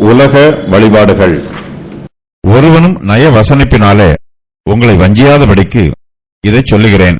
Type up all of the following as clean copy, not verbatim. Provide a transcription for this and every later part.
உலக வழிபாடுகள். ஒருவனும் நய வசனிப்பினாலே உங்களை வஞ்சியாதபடிக்கு இதை சொல்லுகிறேன்.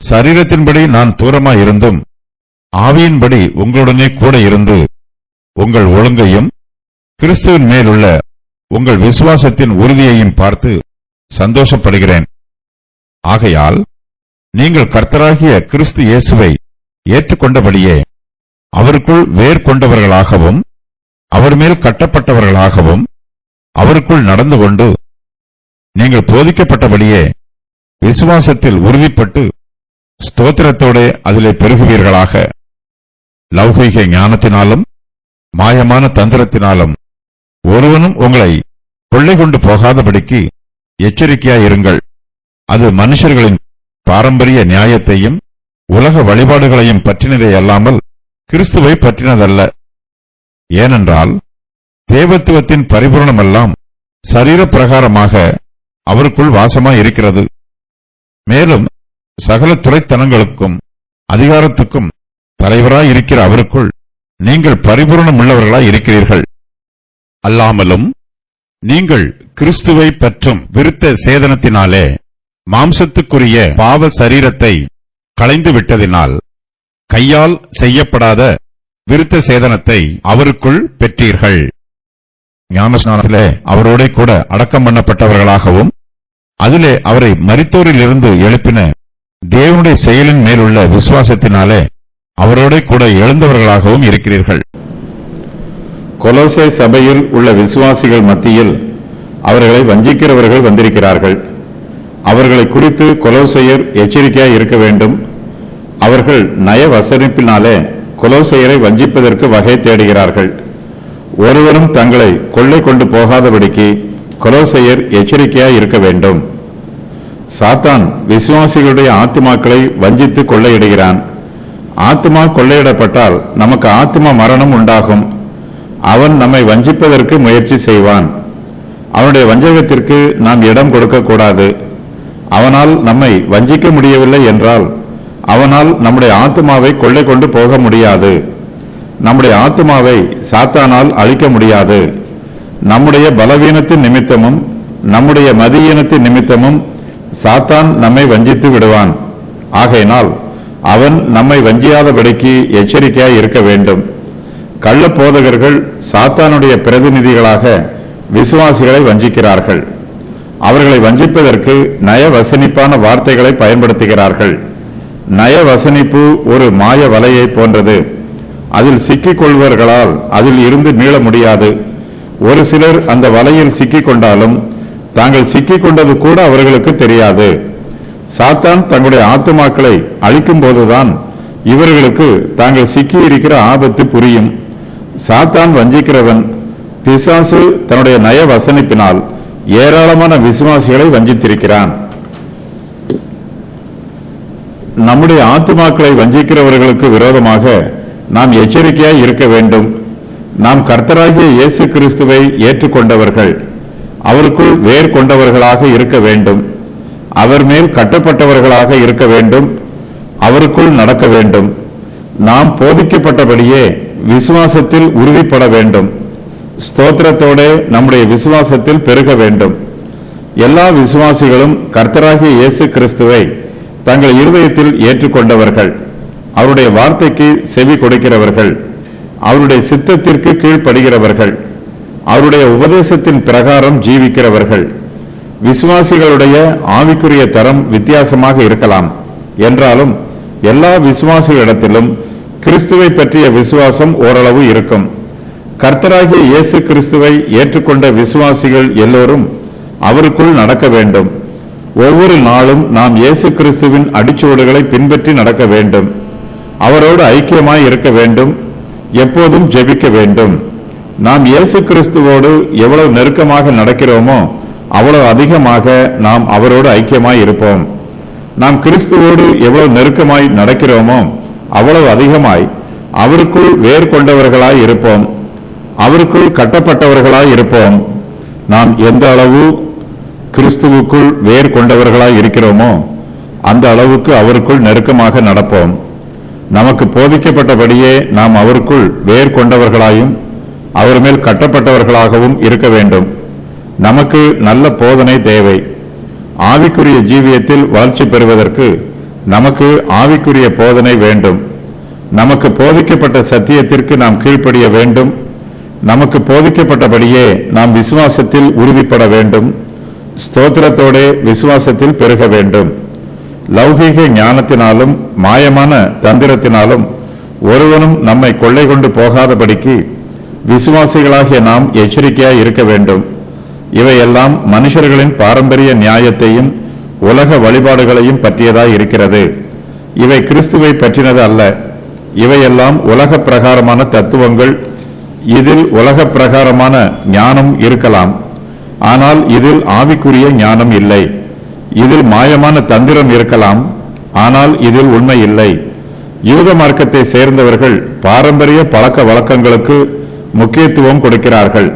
சரீரத்தின்படி நான் தூரமாயிருந்தும் ஆவியின்படி உங்களுடனே கூட இருந்து உங்கள் ஒழுங்கையும் கிறிஸ்துவின் மேலுள்ள உங்கள் விசுவாசத்தின் உறுதியையும் பார்த்து சந்தோஷப்படுகிறேன். ஆகையால் நீங்கள் கர்த்தராகிய கிறிஸ்து இயேசுவை ஏற்றுக்கொண்டபடியே அவருக்குள் வேர் கொண்டவர்களாகவும் அவர் மேல் கட்டப்பட்டவர்களாகவும் அவருக்குள் நடந்து கொண்டு நீங்கள் போதிக்கப்பட்டபடியே விசுவாசத்தில் உறுதிப்பட்டு ஸ்தோத்திரத்தோடே அதிலே பெருகுவீர்களாக. லௌகீக ஞானத்தினாலும் மாயமான தந்திரத்தினாலும் ஒருவனும் உங்களை கொள்ளை கொண்டு போகாதபடிக்கு எச்சரிக்கையாயிருங்கள். அது மனுஷர்களின் பாரம்பரிய நியாயத்தையும் உலக வழிபாடுகளையும் பற்றினதே அல்லாமல் கிறிஸ்துவை பற்றினதல்ல. ஏனென்றால் தேவத்துவத்தின் பரிபூரணமெல்லாம் சரீர பிரகாரமாக அவருக்குள் வாசமாயிருக்கிறது. மேலும் சகல துரைத்தனங்களுக்கும் அதிகாரத்துக்கும் தலைவராயிருக்கிற அவருக்குள் நீங்கள் பரிபூரணமுள்ளவர்களாய் இருக்கிறீர்கள். அல்லாமலும் நீங்கள் கிறிஸ்துவை பற்றும் விருத்த சேதனத்தினாலே மாம்சத்துக்குரிய பாவ சரீரத்தை களைந்து விட்டதினால் கையால் செய்யப்படாத விருத்த சேதனத்தை அவருக்குள் பெற்றீர்கள். ஞானஸ்நானத்திலே அவரோட கூட அடக்கம் பண்ணப்பட்டவர்களாகவும் அதிலே அவரை மரித்தோரிலிருந்து எழுப்பின தேவனுடைய செயலின் மேலுள்ள விசுவாசத்தினாலே அவரோட கூட எழுந்தவர்களாகவும் இருக்கிறீர்கள். கொலோசை சபையில் உள்ள விசுவாசிகள் மத்தியில் அவர்களை வஞ்சிக்கிறவர்கள் வந்திருக்கிறார்கள். அவர்களை குறித்து கொலோசையர் எச்சரிக்கையாய் இருக்க வேண்டும். அவர்கள் நய வசனிப்பினாலே கொலோசையரை வஞ்சிப்பதற்கு வகை தேடுகிறார்கள். ஒருவரும் தங்களை கொள்ளை கொண்டு போகாதபடிக்கு கொலோசையர் எச்சரிக்கையாய் இருக்க வேண்டும். சாத்தான் விசுவாசிகளுடைய ஆத்துமாக்களை வஞ்சித்து கொள்ளையிடுகிறான். ஆத்துமா கொள்ளையிடப்பட்டால் நமக்கு ஆத்தும மரணம் உண்டாகும். அவன் நம்மை வஞ்சிப்பதற்கு முயற்சி செய்வான். அவனுடைய வஞ்சகத்திற்கு நாம் இடம் கொடுக்கக்கூடாது. அவனால் நம்மை வஞ்சிக்க முடியவில்லை என்றால் அவனால் நம்முடைய ஆத்துமாவை கொள்ளை கொண்டு போக முடியாது. நம்முடைய ஆத்துமாவை சாத்தானால் அழிக்க முடியாது. நம்முடைய பலவீனத்தின் நிமித்தமும் நம்முடைய மதியீனத்தின் நிமித்தமும் சாத்தான் நம்மை வஞ்சித்து விடுவான். ஆகையினால் அவன் நம்மை வஞ்சியாதபடிக்கு எச்சரிக்கையாய் இருக்க வேண்டும். கள்ள போதகர்கள் சாத்தானுடைய பிரதிநிதிகளாக விசுவாசிகளை வஞ்சிக்கிறார்கள். அவர்களை வஞ்சிப்பதற்கு நயவசனிப்பான வார்த்தைகளை பயன்படுத்துகிறார்கள். நயவசனிப்பு ஒரு மாய வலையை போன்றது. அதில் சிக்கிக் கொள்வர்களால் அதில் இருந்து மீள முடியாது. ஒரு சிலர் அந்த வலையில் சிக்கிக் கொண்டாலும் தாங்கள் சிக்கிக் கொண்டது கூட அவர்களுக்கு தெரியாது. சாத்தான் தங்களுடைய ஆத்துமாக்களை அழிக்கும் போதுதான் இவர்களுக்கு தாங்கள் சிக்கி இருக்கிற ஆபத்து புரியும். சாத்தான் வஞ்சிக்கிறவன். பிசாசு தன்னுடைய நய வசனிப்பினால் ஏராளமான விசுவாசிகளை வஞ்சித்திருக்கிறான். நம்முடைய ஆத்துமாக்களை வஞ்சிக்கிறவர்களுக்கு விரோதமாக நாம் எச்சரிக்கையாய் இருக்க வேண்டும். நாம் கர்த்தராகிய இயேசு கிறிஸ்துவை ஏற்றுக்கொண்டவர்கள், அவருக்குள் வேர் கொண்டவர்களாக இருக்க வேண்டும். அவர் மேல் கட்டப்பட்டவர்களாக இருக்க வேண்டும். அவருக்குள் நடக்க வேண்டும். நாம் போதிக்கப்பட்டபடியே விசுவாசத்தில் உறுதிப்பட வேண்டும். ஸ்தோத்திரத்தோடு நம்முடைய விசுவாசத்தில் பெருக வேண்டும். எல்லா விசுவாசிகளும் கர்த்தராகிய இயேசு கிறிஸ்துவை தங்கள் இருதயத்தில் ஏற்றுக்கொண்டவர்கள், அவருடைய வார்த்தைக்கு செவி கொடுக்கிறவர்கள், அவருடைய சித்தத்திற்கு கீழ்ப்படுகிறவர்கள், அவருடைய உபதேசத்தின் பிரகாரம் ஜீவிக்கிறவர்கள். விசுவாசிகளுடைய ஆவிக்குரிய தரம் வித்தியாசமாக இருக்கலாம் என்றாலும் எல்லா விசுவாசிகளிடத்திலும் கிறிஸ்துவை பற்றிய விசுவாசம் ஓரளவு இருக்கும். கர்த்தராகிய இயேசு கிறிஸ்துவை ஏற்றுக்கொண்ட விசுவாசிகள் எல்லோரும் அவருக்குள் நடக்க வேண்டும். ஒவ்வொரு நாளும் நாம் இயேசு கிறிஸ்துவின் அடிச்சுவடுகளை பின்பற்றி நடக்க வேண்டும். அவரோடு ஐக்கியமாய் இருக்க வேண்டும். எப்போதும் ஜெபிக்க வேண்டும். நாம் இயேசு கிறிஸ்துவோடு எவ்வளவு நெருக்கமாக நடக்கிறோமோ அவ்வளவு அதிகமாக நாம் அவரோடு ஐக்கியமாய் இருப்போம். நாம் கிறிஸ்துவோடு எவ்வளவு நெருக்கமாய் நடக்கிறோமோ அவ்வளவு அதிகமாய் அவருக்குள் வேர் கொண்டவர்களாய் இருப்போம். அவருக்குள் கட்டப்பட்டவர்களாய் இருப்போம். நாம் எந்த அளவு கிறிஸ்துவுக்குள் வேர் கொண்டவர்களாய் இருக்கிறோமோ அந்த அளவுக்கு அவருக்குள் நெருக்கமாக நடப்போம். நமக்கு போதிக்கப்பட்டபடியே நாம் அவருக்குள் வேர் கொண்டவர்களாயும் அவர் மேல் கட்டப்பட்டவர்களாகவும் இருக்க வேண்டும். நமக்கு நல்ல போதனை தேவை. ஆவிக்குரிய ஜீவியத்தில் வளர்ச்சி பெறுவதற்கு நமக்கு ஆவிக்குரிய போதனை வேண்டும். நமக்கு போதிக்கப்பட்ட சத்தியத்திற்கு நாம் கீழ்ப்படிய வேண்டும். நமக்கு போதிக்கப்பட்டபடியே நாம் விசுவாசத்தில் உறுதிப்பட வேண்டும். ஸ்தோத்திரத்தோட விசுவாசத்தில் பெருக வேண்டும். லௌகீக ஞானத்தினாலும் மாயமான தந்திரத்தினாலும் ஒருவனும் நம்மை கொள்ளை கொண்டு போகாதபடிக்கு விசுவாசிகளாகிய நாம் எச்சரிக்கையாய் இருக்க வேண்டும். இவையெல்லாம் மனுஷர்களின் பாரம்பரிய நியாயத்தையும் உலக வழிபாடுகளையும் பற்றியதாய் இருக்கிறது. இவை கிறிஸ்துவை பற்றினது அல்ல. இவையெல்லாம் உலக பிரகாரமான தத்துவங்கள். இதில் உலக பிரகாரமான ஞானம் இருக்கலாம், ஆனால் இதில் ஆவிக்குரிய ஞானம் இல்லை. இதில் மாயமான தந்திரம் இருக்கலாம், ஆனால் இதில் உண்மை இல்லை. யூத மார்க்கத்தை சேர்ந்தவர்கள் பாரம்பரிய பழக்க வழக்கங்களுக்கு முக்கியத்துவம் கொடுக்கிறார்கள்.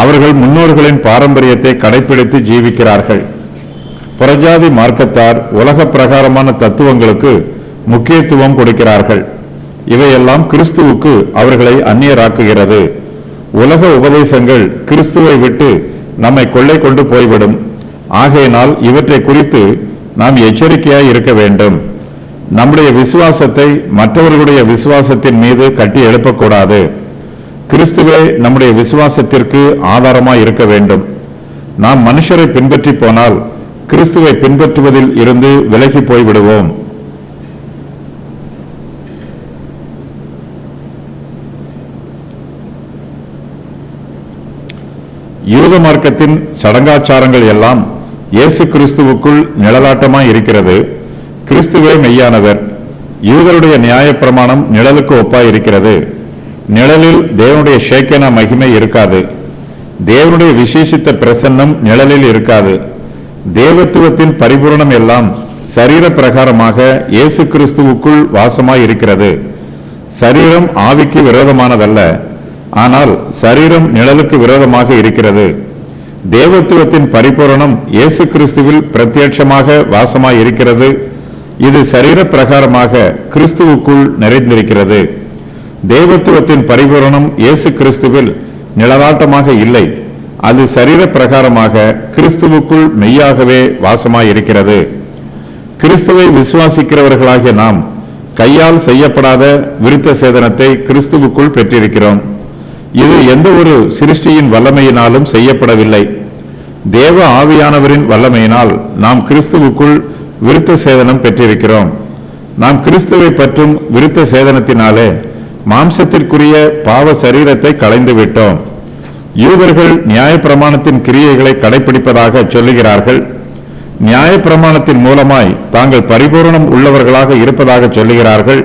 அவர்கள் முன்னோர்களின் பாரம்பரியத்தை கடைபிடித்து ஜீவிக்கிறார்கள். புறஜாதி மார்க்கத்தார் உலக பிரகாரமான தத்துவங்களுக்கு முக்கியத்துவம் கொடுக்கிறார்கள். இவையெல்லாம் கிறிஸ்துவுக்கு அவர்களை அந்நியராக்குகிறது. உலக உபதேசங்கள் கிறிஸ்துவை விட்டு நம்மை கொள்ளை கொண்டு போய்விடும். ஆகையினால் இவற்றை குறித்து நாம் எச்சரிக்கையாய் இருக்க வேண்டும். நம்முடைய விசுவாசத்தை மற்றவர்களுடைய விசுவாசத்தின் மீது கட்டி எழுப்பக்கூடாது. கிறிஸ்துவே நம்முடைய விசுவாசத்திற்கு ஆதாரமாய் இருக்க வேண்டும். நாம் மனுஷரை பின்பற்றி போனால் கிறிஸ்துவை பின்பற்றுவதில் இருந்து விலகி போய்விடுவோம். யூத மார்க்கத்தின் சடங்காச்சாரங்கள் எல்லாம் இயேசு கிறிஸ்துவுக்குள் நிழலாட்டமாய் இருக்கிறது. கிறிஸ்துவே மெய்யானவர். யூதருடைய நியாயப்பிரமாணம் நிழலுக்கு ஒப்பாய் இருக்கிறது. நிழலில் தேவனுடைய ஷேக்கேனா மகிமை இருக்காது. தேவனுடைய விசேஷித்த பிரசன்னம் நிழலில் இருக்காது. தேவத்துவத்தின் பரிபூரணம் எல்லாம் சரீர பிரகாரமாக இயேசு கிறிஸ்துவுக்குள் வாசமாய் இருக்கிறது. சரீரம் ஆவிக்கு விரோதமானதல்ல, ஆனால் சரீரம் நிழலுக்கு விரோதமாக இருக்கிறது. தேவத்துவத்தின் பரிபூரணம் இயேசு கிறிஸ்துவில் பிரத்யட்சமாக வாசமாய் இருக்கிறது. இது சரீர பிரகாரமாக கிறிஸ்துவுக்குள் நிறைந்திருக்கிறது. தேவத்துவத்தின் பரிபூரணம் இயேசு கிறிஸ்துவில் நிழலாட்டமாக இல்லை. அது சரீர பிரகாரமாக கிறிஸ்துவுக்குள் மெய்யாகவே வாசமாய் இருக்கிறது. கிறிஸ்துவை விசுவாசிக்கிறவர்களாகிய நாம் கையால் செய்யப்படாத விருத்த சேதனத்தை கிறிஸ்துவுக்குள் பெற்றிருக்கிறோம். இது எந்த ஒரு சிருஷ்டியின் வல்லமையினாலும் செய்யப்படவில்லை. தேவ ஆவியானவரின் வல்லமையினால் நாம் கிறிஸ்துவுக்குள் விருத்த சேதனம் பெற்றிருக்கிறோம். நாம் கிறிஸ்துவை பற்றும் விருத்த சேதனத்தினாலே மாம்சத்திற்குரிய பாவ சரீரத்தை களைந்து விட்டோம். யூதர்கள் நியாயப்பிரமாணத்தின் கிரியைகளை கடைபிடிப்பதாக சொல்லுகிறார்கள். நியாயப்பிரமாணத்தின் மூலமாய் தாங்கள் பரிபூரணம் உள்ளவர்களாக இருப்பதாக சொல்லுகிறார்கள்.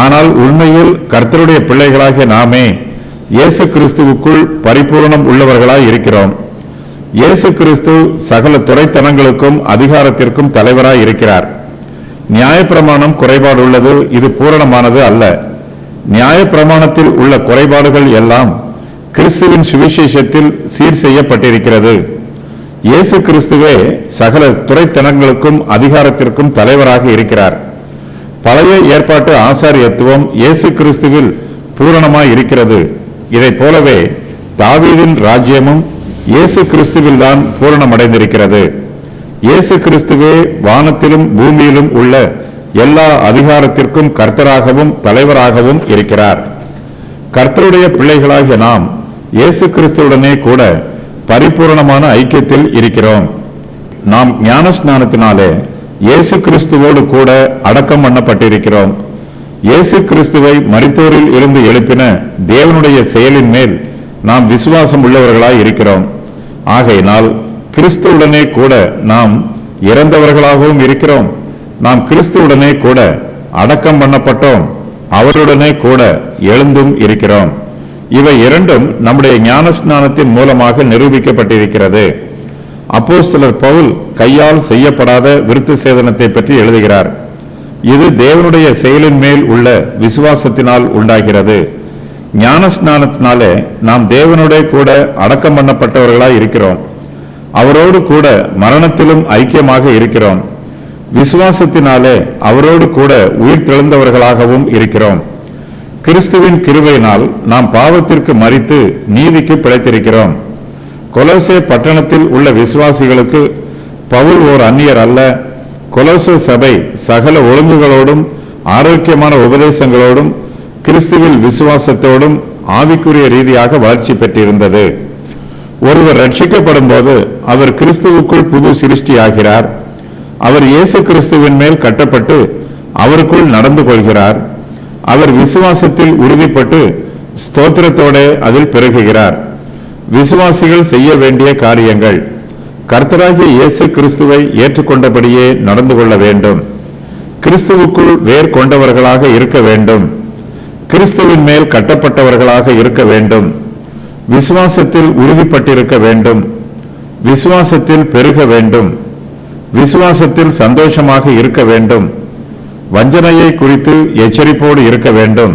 ஆனால் உண்மையில் கர்த்தருடைய பிள்ளைகளாகிய நாமே இயேசு கிறிஸ்துவுக்குள் பரிபூரணம் உள்ளவர்களாய் இருக்கிறோம். இயேசு கிறிஸ்து சகல துரைத்தனங்களுக்கும் அதிகாரத்திற்கும் தலைவராய் இருக்கிறார். நியாயப்பிரமாணம் குறைபாடு உள்ளது, இது பூரணமானது அல்ல. நியாயப்பிரமாணத்தில் உள்ள குறைபாடுகள் எல்லாம் கிறிஸ்துவின் சுவிசேஷத்தில் சீர் செய்யப்பட்டிருக்கிறது. இயேசு கிறிஸ்துவே சகல துரைத்தனங்களுக்கும் அதிகாரத்திற்கும் தலைவராக இருக்கிறார். பழைய ஏற்பாட்டு ஆசாரியத்துவம் இயேசு கிறிஸ்துவில் பூரணமாய் இருக்கிறது. இதை போலவே தாவீதின் ராஜ்யமும் இயேசு கிறிஸ்துவில் தான் பூரணமடைந்திருக்கிறது. இயேசு கிறிஸ்துவே வானத்திலும் பூமியிலும் உள்ள எல்லா அதிகாரத்திற்கும் கர்த்தராகவும் தலைவராகவும் இருக்கிறார். கர்த்தருடைய பிள்ளைகளாகிய நாம் இயேசு கிறிஸ்துவுடனே கூட பரிபூரணமான ஐக்கியத்தில் இருக்கிறோம். நாம் ஞானஸ்நானத்தினாலே இயேசு கிறிஸ்துவோடு கூட அடக்கம் பண்ணப்பட்டிருக்கிறோம். இயேசு கிறிஸ்துவை மரித்தோரில் இருந்து எழுப்பின தேவனுடைய செயலின் மேல் நாம் விசுவாசம் உள்ளவர்களாய் இருக்கிறோம். ஆகையினால் கிறிஸ்துவுடனே கூட நாம் இறந்தவர்களாகவும் இருக்கிறோம். நாம் கிறிஸ்துவுடனே கூட அடக்கம் பண்ணப்பட்டோம், அவருடனே கூட எழுந்தும் இருக்கிறோம். இவை இரண்டும் நம்முடைய ஞானஸ்நானத்தின் மூலமாக நிரூபிக்கப்பட்டிருக்கிறது. அப்போஸ்தலர் பவுல் கையால் செய்யப்படாத விருத்த சேதனத்தை பற்றி எழுதுகிறார். இது தேவனுடைய செயலின் மேல் உள்ள விசுவாசத்தினால் உண்டாகிறது. ஞானஸ்நானத்தினாலே நாம் தேவனுடைய கூட அடக்கம் பண்ணப்பட்டவர்களாய் இருக்கிறோம். அவரோடு கூட மரணத்திலும் ஐக்கியமாக இருக்கிறோம். விசுவாசத்தினாலே அவரோடு கூட உயிர் தெழுந்தவர்களாகவும் இருக்கிறோம். கிறிஸ்துவின் கிருபையினால் நாம் பாவத்திற்கு மரித்து நீதிக்கு பிழைத்திருக்கிறோம். கொலோசே பட்டணத்தில் உள்ள விசுவாசிகளுக்கு பவுல் ஓர் அந்நியர் அல்ல. கொலோசே சபை சகல ஒழுங்குகளோடும் ஆரோக்கியமான உபதேசங்களோடும் கிறிஸ்துவில் விசுவாசத்தோடும் ஆவிக்குரிய ரீதியாக வளர்ச்சி பெற்றிருந்தது. ஒருவர் ரட்சிக்கப்படும் போது அவர் கிறிஸ்துவுக்குள் புது சிருஷ்டியாகிறார். அவர் இயேசு கிறிஸ்துவின் மேல் கட்டப்பட்டு அவருக்குள் நடந்து கொள்கிறார். அவர் விசுவாசத்தில் உறுதிப்பட்டு ஸ்தோத்திரத்தோட அதில் பெருகுகிறார். விசுவாசிகள் செய்ய வேண்டிய காரியங்கள்: கர்த்தராகிய இயேசு கிறிஸ்துவை ஏற்றுக்கொண்டபடியே நடந்து கொள்ள வேண்டும். கிறிஸ்துவுக்குள் வேர் கொண்டவர்களாக இருக்க வேண்டும். கிறிஸ்துவின் மேல் கட்டப்பட்டவர்களாக இருக்க வேண்டும். விசுவாசத்தில் உறுதிப்பட்டிருக்க வேண்டும். விசுவாசத்தில் பெருக வேண்டும். விசுவாசத்தில் சந்தோஷமாக இருக்க வேண்டும். வஞ்சனையை குறித்து எச்சரிப்போடு இருக்க வேண்டும்.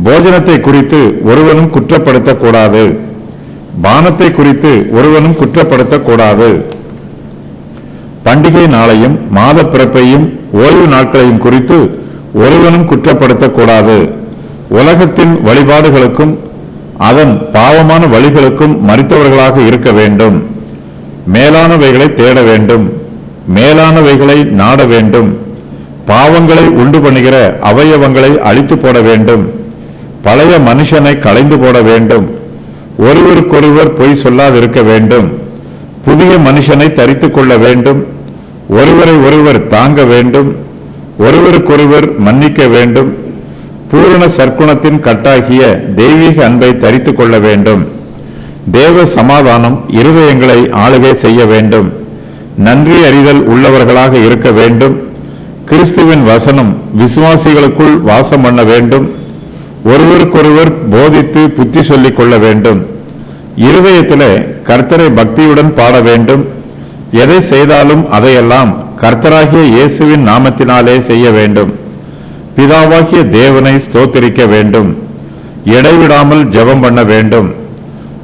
போஜனத்தை குறித்து ஒருவனும் குற்றப்படுத்தக்கூடாது. பானத்தை குறித்து ஒருவனும் குற்றப்படுத்தக்கூடாது. பண்டிகை நாளையும் மாத பிறப்பையும் ஓய்வு நாட்களையும் குறித்து ஒருவனும் குற்றப்படுத்தக்கூடாது. உலகத்தின் வழிபாடுகளுக்கும் அதன் பாவமான வழிகளுக்கும் மரித்தவர்களாக இருக்க வேண்டும். மேலானவைகளை தேட வேண்டும். மேலானவைகளை நாட வேண்டும். பாவங்களை உண்டு பண்ணுகிற அவயவங்களை அழித்து போட வேண்டும். பழைய மனுஷனை களைந்து போட வேண்டும். ஒருவருக்கொருவர் பொய் சொல்லாதிருக்க வேண்டும். புதிய மனுஷனை தரித்துக் கொள்ள வேண்டும். ஒருவரை ஒருவர் தாங்க வேண்டும். ஒருவருக்கொருவர் மன்னிக்க வேண்டும். பூரண சற்குணத்தின் கட்டாகிய தெய்வீக அன்பை தரித்துக் கொள்ள வேண்டும். தேவ சமாதானம் இருதயங்களை ஆளுகை செய்ய வேண்டும். நன்றி அறிதல் உள்ளவர்களாக இருக்க வேண்டும். கிறிஸ்துவின் வசனம் விசுவாசிகளுக்குள் வாசம் பண்ண வேண்டும். ஒருவருக்கொருவர் போதித்து புத்தி சொல்லிக் கொள்ள வேண்டும். இருதயத்திலே கர்த்தரை பக்தியுடன் பாட வேண்டும். எதை செய்தாலும் அதையெல்லாம் கர்த்தராகிய இயேசுவின் நாமத்தினாலே செய்ய வேண்டும். பிதாவாகிய தேவனை ஸ்தோத்திரிக்க வேண்டும். இடைவிடாமல் ஜெபம் பண்ண வேண்டும்.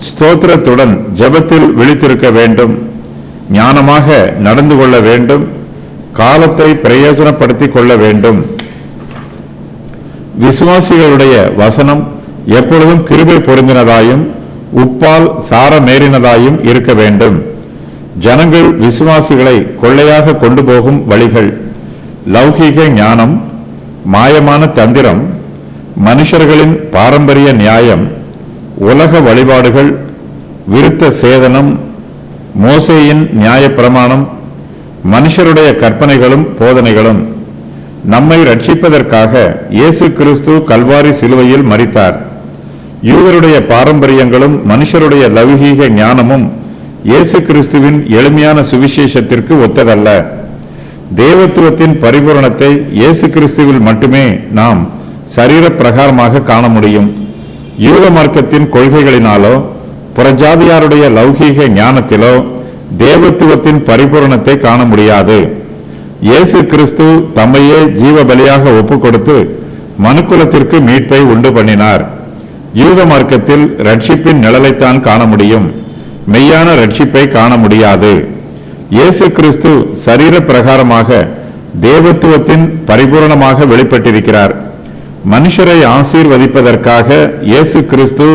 ஸ்தோத்திரத்துடன் ஜெபத்தில் விழித்திருக்க வேண்டும். ஞானமாக நடந்து கொள்ள வேண்டும். காலத்தை பிரயோஜனப்படுத்திக் கொள்ள வேண்டும். விசுவாசிகளுடைய வசனம் எப்பொழுதும் கிருபை பொருந்தினதாயும் உப்பால் சாரமேறினதாயும் இருக்க வேண்டும். ஜனங்கள் விசுவாசிகளை கொள்ளையாக கொண்டு போகும் வழிகள்: லௌகீக ஞானம், மாயமான தந்திரம், மனுஷர்களின் பாரம்பரிய நியாயம், உலக வழிபாடுகள், விருத்த சேதனம், மோசேயின் நியாய பிரமாணம், மனுஷருடைய கற்பனைகளும் போதனைகளும். நம்மை ரட்சிப்பதற்காக இயேசு கிறிஸ்து கல்வாரி சிலுவையில் மரித்தார். யூதருடைய பாரம்பரியங்களும் மனுஷருடைய லௌகீக ஞானமும் இயேசு கிறிஸ்துவின் எளிமையான சுவிசேஷத்திற்கு ஒத்ததல்ல. தேவத்துவத்தின் பரிபூரணத்தை இயேசு கிறிஸ்துவில் மட்டுமே நாம் சரீர பிரகாரமாக காண முடியும். யூத மார்க்கத்தின் கொள்கைகளினாலோ புறஜாதியாருடைய லௌகீக ஞானத்திலோ தேவத்துவத்தின் பரிபூரணத்தை காண முடியாது. இயேசு கிறிஸ்து தம்மையே ஜீவ பலியாக ஒப்புக் கொடுத்து மனுக்குலத்திற்கு மீட்பை உண்டு பண்ணினார். யூத மார்க்கத்தில் ரட்சிப்பின் நிழலைத்தான் காண முடியும். மெய்யான ரட்சிப்பை காண முடியாது. இயேசு கிறிஸ்து சரீர பிரகாரமாக தேவத்துவத்தின் பரிபூரணமாக வெளிப்பட்டிருக்கிறார். மனுஷரை ஆசீர்வதிப்பதற்காக இயேசு கிறிஸ்து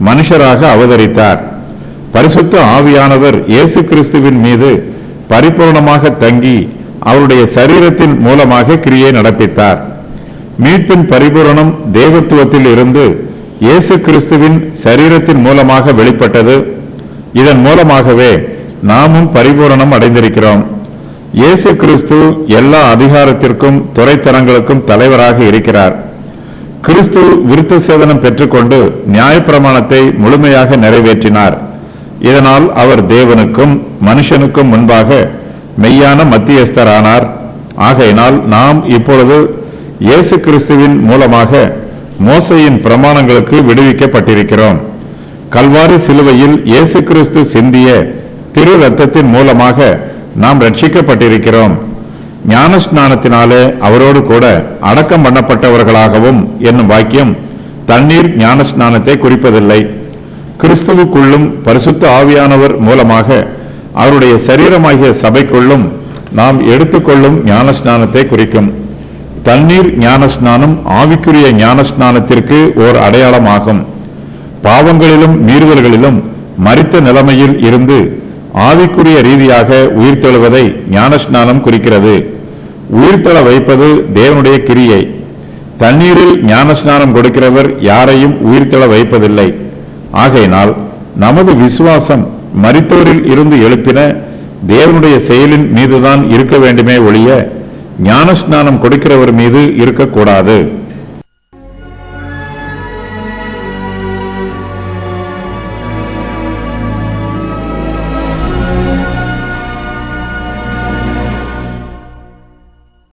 மனுஷராக அவதரித்தார். பரிசுத்த ஆவியானவர் இயேசு கிறிஸ்துவின் மீது பரிபூர்ணமாக தங்கி அவருடைய சரீரத்தின் மூலமாக கிரியை நடப்பித்தார். மீட்பின் பரிபூரணம் தேவத்துவத்தில் இருந்து இயேசு கிறிஸ்துவின் சரீரத்தின் மூலமாக வெளிப்பட்டது. இதன் மூலமாகவே நாமும் பரிபூரணம் அடைந்திருக்கிறோம். இயேசு கிறிஸ்து எல்லா அதிகாரத்திற்கும் துறைத்தரங்களுக்கும் தலைவராக இருக்கிறார். கிறிஸ்து விருத்த சேதனம் பெற்றுக்கொண்டு நியாயப்பிரமாணத்தை முழுமையாக நிறைவேற்றினார். இதனால் அவர் தேவனுக்கும் மனுஷனுக்கும் முன்பாக மெய்யான மத்தியஸ்தரானார். ஆகையினால் நாம் இப்பொழுது இயேசு கிறிஸ்துவின் மூலமாக மோசேயின் பிரமாணங்களுக்கு விடுவிக்கப்பட்டிருக்கிறோம். கல்வாரி சிலுவையில் இயேசு கிறிஸ்து சிந்திய திரு ரத்தத்தின் மூலமாக நாம் ரட்சிக்கப்பட்டிருக்கிறோம். ஞானஸ்நானத்தினாலே அவரோடு கூட அடக்கம் பண்ணப்பட்டவர்களாகவும் என்னும் வாக்கியம் தண்ணீர் ஞானஸ்நானத்தை குறிப்பதில்லை. கிறிஸ்துவுக்குள்ளும் பரிசுத்த ஆவியானவர் மூலமாக அவருடைய சரீரமாகிய சபைக்குள்ளும் நாம் எடுத்துக்கொள்ளும் ஞானஸ்நானத்தை குறிக்கும். தண்ணீர் ஞானஸ்நானம் ஆவிக்குரிய ஞானஸ்நானத்திற்கு ஓர் அடையாளமாகும். பாவங்களிலும் மீறுதல்களிலும் மரித்த நிலைமையில் இருந்து ஆவிக்குரிய ரீதியாக உயிர்த்தெழுவதை ஞானஸ்நானம் குறிக்கிறது. உயிர்த்தெழ வைப்பது தேவனுடைய கிரியை. தண்ணீரில் ஞானஸ்நானம் கொடுக்கிறவர் யாரையும் உயிர்த்தெழ வைப்பதில்லை. ஆகையினால் நமது விசுவாசம் மரித்தோரில் இருந்து எழுப்பின தேவனுடைய செயலின் மீதுதான் இருக்க வேண்டுமே ஒழிய ஞானஸ்நானம் கொடுக்கிறவர் மீது இருக்கக்கூடாது.